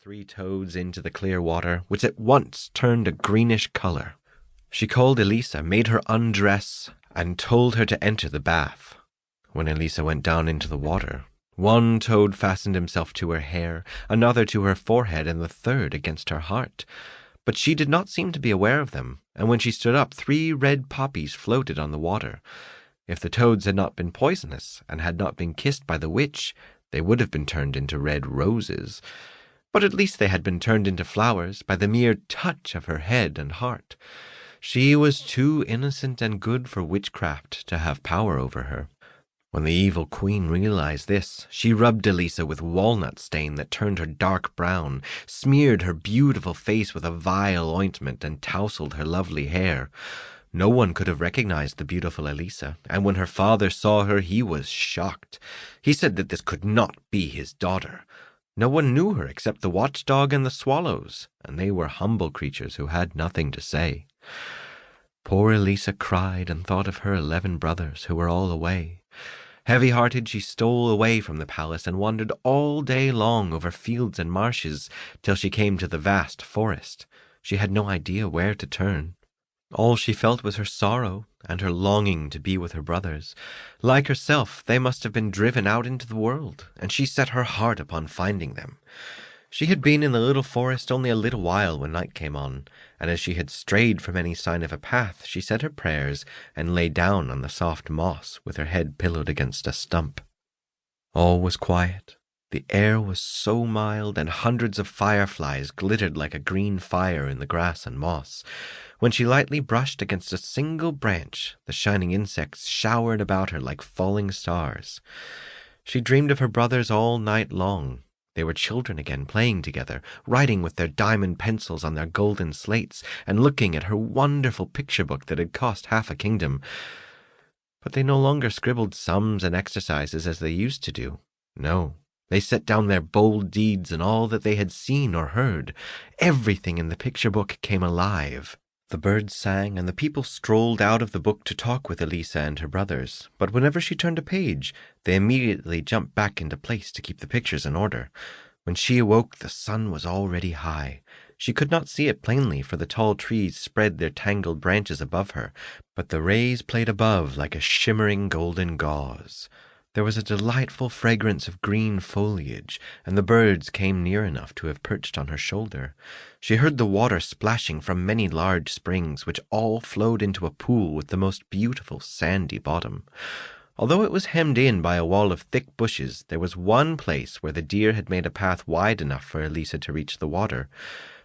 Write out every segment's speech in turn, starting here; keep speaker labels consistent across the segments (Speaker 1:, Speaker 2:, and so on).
Speaker 1: 3 toads into the clear water, which at once turned a greenish color. She called Elisa, made her undress, and told her to enter the bath. When Elisa went down into the water, one toad fastened himself to her hair, another to her forehead, and the third against her heart. But she did not seem to be aware of them, and when she stood up, 3 red poppies floated on the water. If the toads had not been poisonous, and had not been kissed by the witch, they would have been turned into red roses. But at least they had been turned into flowers by the mere touch of her head and heart. She was too innocent and good for witchcraft to have power over her. When the evil queen realized this, she rubbed Elisa with walnut stain that turned her dark brown, smeared her beautiful face with a vile ointment, and tousled her lovely hair. No one could have recognized the beautiful Elisa, and when her father saw her, he was shocked. He said that this could not be his daughter. No one knew her except the watchdog and the swallows, and they were humble creatures who had nothing to say. Poor Elisa cried and thought of her 11 brothers, who were all away. Heavy-hearted, she stole away from the palace and wandered all day long over fields and marshes till she came to the vast forest. She had no idea where to turn. All she felt was her sorrow and her longing to be with her brothers. Like herself, they must have been driven out into the world, and she set her heart upon finding them. She had been in the little forest only a little while when night came on, and as she had strayed from any sign of a path, she said her prayers and lay down on the soft moss with her head pillowed against a stump. All was quiet. The air was so mild, and hundreds of fireflies glittered like a green fire in the grass and moss. When she lightly brushed against a single branch, the shining insects showered about her like falling stars. She dreamed of her brothers all night long. They were children again, playing together, writing with their diamond pencils on their golden slates, and looking at her wonderful picture book that had cost half a kingdom. But they no longer scribbled sums and exercises as they used to do. No, they set down their bold deeds and all that they had seen or heard. Everything in the picture book came alive. The birds sang, and the people strolled out of the book to talk with Elisa and her brothers, but whenever she turned a page, they immediately jumped back into place to keep the pictures in order. When she awoke, the sun was already high. She could not see it plainly, for the tall trees spread their tangled branches above her, but the rays played above like a shimmering golden gauze. There was a delightful fragrance of green foliage, and the birds came near enough to have perched on her shoulder. She heard the water splashing from many large springs, which all flowed into a pool with the most beautiful sandy bottom. Although it was hemmed in by a wall of thick bushes, there was one place where the deer had made a path wide enough for Elisa to reach the water.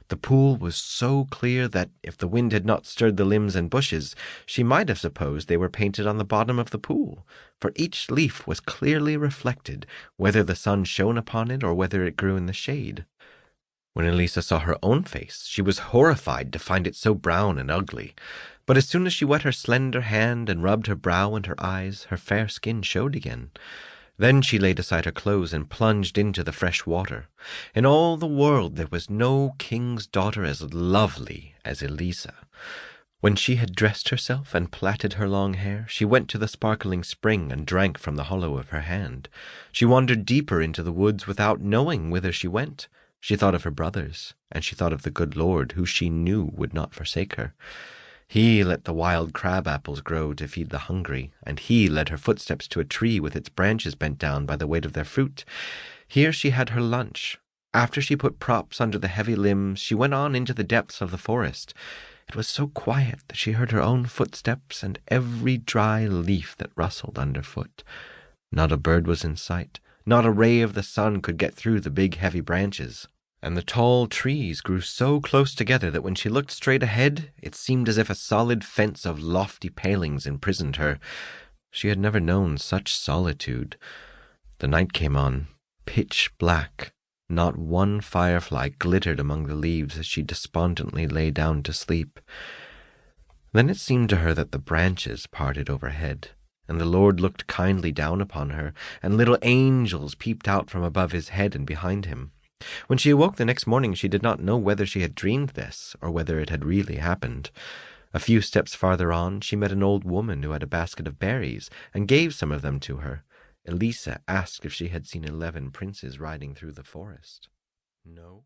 Speaker 1: The pool was so clear that, if the wind had not stirred the limbs and bushes, she might have supposed they were painted on the bottom of the pool, for each leaf was clearly reflected, whether the sun shone upon it or whether it grew in the shade. When Elisa saw her own face, she was horrified to find it so brown and ugly. But as soon as she wet her slender hand and rubbed her brow and her eyes, her fair skin showed again. Then she laid aside her clothes and plunged into the fresh water. In all the world there was no king's daughter as lovely as Elisa. When she had dressed herself and plaited her long hair, she went to the sparkling spring and drank from the hollow of her hand. She wandered deeper into the woods without knowing whither she went. She thought of her brothers, and she thought of the good Lord, who she knew would not forsake her. He let the wild crab apples grow to feed the hungry, and he led her footsteps to a tree with its branches bent down by the weight of their fruit. Here she had her lunch. After she put props under the heavy limbs, she went on into the depths of the forest. It was so quiet that she heard her own footsteps and every dry leaf that rustled underfoot. Not a bird was in sight. Not a ray of the sun could get through the big heavy branches. And the tall trees grew so close together that when she looked straight ahead, it seemed as if a solid fence of lofty palings imprisoned her. She had never known such solitude. The night came on, pitch black. Not one firefly glittered among the leaves as she despondently lay down to sleep. Then it seemed to her that the branches parted overhead, and the Lord looked kindly down upon her, and little angels peeped out from above his head and behind him. When she awoke the next morning, she did not know whether she had dreamed this, or whether it had really happened. A few steps farther on, she met an old woman who had a basket of berries, and gave some of them to her. Elisa asked if she had seen 11 princes riding through the forest. No,